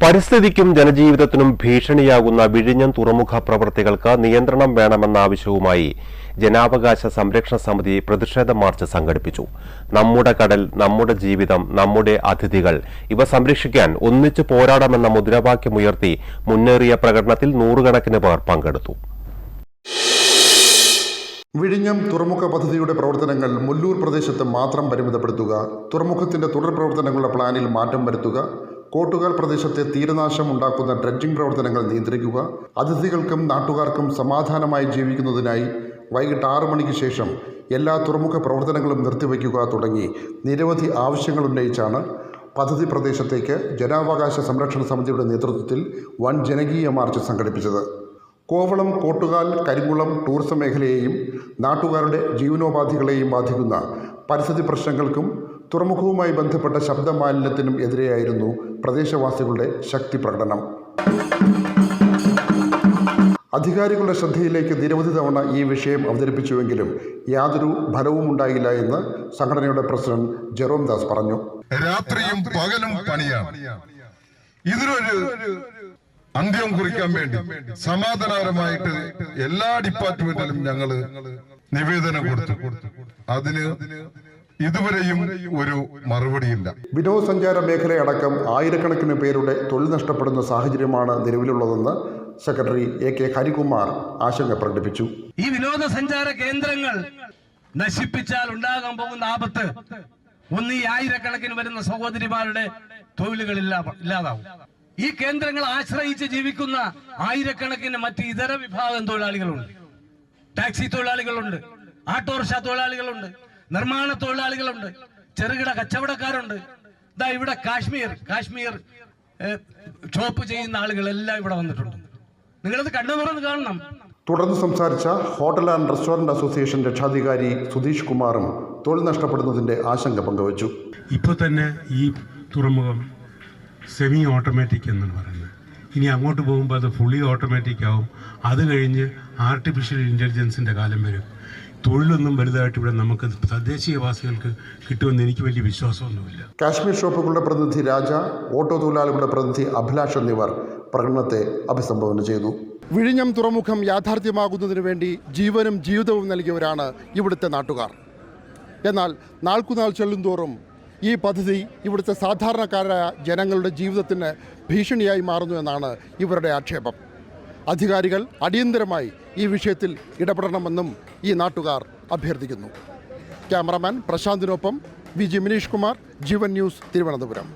പരിസ്ഥിതിക്കും ജനജീവിതത്തിനും ഭീഷണിയാകുന്ന വിഴിഞ്ഞം തുറമുഖ പ്രവൃത്തികൾക്ക് നിയന്ത്രണം വേണമെന്ന ആവശ്യവുമായി ജനാവകാശ സംരക്ഷണ സമിതി പ്രതിഷേധ മാർച്ച് സംഘടിപ്പിച്ചു. നമ്മുടെ കടൽ, നമ്മുടെ ജീവിതം, നമ്മുടെ അതിഥികൾ ഇവ സംരക്ഷിക്കാൻ ഒന്നിച്ചു പോരാടാമെന്ന മുദ്രാവാക്യമുയർത്തി മുന്നേറിയ പ്രകടനത്തിൽ നൂറുകണക്കിന് പേർ പങ്കെടുത്തു. വിഴിഞ്ഞം തുറമുഖ പദ്ധതിയുടെ പ്രവർത്തനങ്ങൾ മുല്ലൂർ പ്രദേശത്ത് മാത്രം പരിമിതപ്പെടുത്തുക, തുറമുഖത്തിന്റെ തുടർ പ്രവർത്തനങ്ങളുടെ പ്ലാനിൽ മാറ്റം വരുത്തുക, കോട്ടുകാൽ പ്രദേശത്തെ തീരനാശം ഉണ്ടാക്കുന്ന ഡ്രഡ്ജിംഗ് പ്രവർത്തനങ്ങൾ നിയന്ത്രിക്കുക, അതിഥികൾക്കും നാട്ടുകാർക്കും സമാധാനമായി ജീവിക്കുന്നതിനായി വൈകിട്ട് 6 മണിക്ക് ശേഷം എല്ലാ തുറമുഖ പ്രവർത്തനങ്ങളും നിർത്തിവയ്ക്കുക തുടങ്ങി നിരവധി ആവശ്യങ്ങൾ ഉന്നയിച്ചാണ് പദ്ധതി പ്രദേശത്തേക്ക് ജനാവകാശ സംരക്ഷണ സമിതിയുടെ നേതൃത്വത്തിൽ വൻ ജനകീയ മാർച്ച് സംഘടിപ്പിച്ചത്. കോവളം, കോട്ടുകാൽ, കരിങ്കുളം ടൂറിസം മേഖലയെയും നാട്ടുകാരുടെ ജീവനോപാധികളെയും ബാധിക്കുന്ന പരിസ്ഥിതി പ്രശ്നങ്ങൾക്കും തുറമുഖവുമായി ബന്ധപ്പെട്ട ശബ്ദമാലിന്യത്തിനും എതിരെയായിരുന്നു പ്രദേശവാസികളുടെ ശക്തി പ്രകടനം. അധികാരികളുടെ ശ്രദ്ധയിലേക്ക് നിരവധി തവണ ഈ വിഷയം അവതരിപ്പിച്ചുവെങ്കിലും യാതൊരു ഫലവും ഉണ്ടായില്ല എന്ന് സംഘടനയുടെ പ്രസിഡന്റ് ജെറോം ദാസ് പറഞ്ഞു. രാത്രിയും പകലും പണിയാണ്. ഇതിനൊരു അന്ത്യം കുറിക്കാൻ വേണ്ടി സമാധാനപരമായിട്ട് എല്ലാ ഡിപ്പാർട്ട്മെന്റിലും ഞങ്ങള് നിവേദനം കൊടുത്തു. അതിന് ഇതുവരെയും ഒരു മറുപടിയില്ല. വിനോദസഞ്ചാര മേഖലയടക്കം ആയിരക്കണക്കിന് പേരുടെ തൊഴിൽ നഷ്ടപ്പെടുന്ന സാഹചര്യമാണ് നിലവിലുള്ളതെന്ന് സെക്രട്ടറി AK ഹരികുമാർ ആശങ്ക പ്രകടിപ്പിച്ചു. ഈ വിനോദസഞ്ചാര കേന്ദ്രങ്ങൾ നശിപ്പിച്ചാൽ ഉണ്ടാകാൻ പോകുന്ന ആപത്ത് ഒന്ന്, ഈ ആയിരക്കണക്കിന് വരുന്ന സഹോദരിമാരുടെ തൊഴിലുകൾ ഇല്ലാതാവും. ഈ കേന്ദ്രങ്ങൾ ആശ്രയിച്ച് ജീവിക്കുന്ന ആയിരക്കണക്കിന് മറ്റ് ഇതര വിഭാഗം തൊഴിലാളികളുണ്ട്. ടാക്സി തൊഴിലാളികളുണ്ട്, ഓട്ടോറിക്ഷ തൊഴിലാളികളുണ്ട്, നിർമ്മാണ തൊഴിലാളികളുണ്ട്, ചെറുകിട കച്ചവടക്കാരുണ്ട്. ഇതാ ഇവിടെ കാശ്മീർ ഷോപ്പ് ചെയ്യുന്ന ആളുകളെല്ലാം ഇവിടെ വന്നിട്ടുണ്ട്. നിങ്ങളത് കണ്ണു തുറന്ന് കാണണം. തുടർന്ന് സംസാരിച്ച ഹോട്ടൽ ആൻഡ് റെസ്റ്റോറന്റ് അസോസിയേഷൻ രക്ഷാധികാരി സുധീഷ് കുമാറും തൊഴിൽ നഷ്ടപ്പെടുന്നതിന്റെ ആശങ്ക പങ്കുവച്ചു. ഇപ്പോൾ തന്നെ ഈ തുറമുഖം സെമി ഓട്ടോമാറ്റിക് എന്നാണ് പറയുന്നത്. ഇനി അങ്ങോട്ട് പോകുമ്പോൾ അത് ഫുള്ളി ഓട്ടോമാറ്റിക് ആവും. അത് കഴിഞ്ഞ് ആർട്ടിഫിഷ്യൽ ഇൻ്റലിജൻസിൻ്റെ കാലം വരും. തൊഴിലൊന്നും വലുതായിട്ട് ഇവിടെ നമുക്ക് തദ്ദേശീയവാസികൾക്ക് കിട്ടുമെന്ന് എനിക്ക് വലിയ വിശ്വാസമൊന്നുമില്ല. കാശ്മീർ ഷോപ്പുകളുടെ പ്രതിനിധി രാജ, ഓട്ടോ തൊഴിലാളികളുടെ പ്രതിനിധി അഭിലാഷ് എന്നിവർ പ്രകടനത്തെ അഭിസംബോധന ചെയ്തു. വിഴിഞ്ഞം തുറമുഖം യാഥാർത്ഥ്യമാകുന്നതിന് വേണ്ടി ജീവനും ജീവിതവും നൽകിയവരാണ് ഇവിടുത്തെ നാട്ടുകാർ. എന്നാൽ നാൾക്കുനാൾ ചെല്ലുന്തോറും ഈ പദ്ധതി ഇവിടുത്തെ സാധാരണക്കാരായ ജനങ്ങളുടെ ജീവിതത്തിന് ഭീഷണിയായി മാറുന്നു എന്നാണ് ഇവരുടെ ആക്ഷേപം. അധികാരികൾ അടിയന്തരമായി ഈ വിഷയത്തിൽ ഇടപെടണമെന്നും ഈ നാട്ടുകാർ അഭ്യർത്ഥിക്കുന്നു. ക്യാമറാമാൻ പ്രശാന്തിനൊപ്പം VG മിനീഷ് കുമാർ, ജീവൻ ന്യൂസ്, തിരുവനന്തപുരം.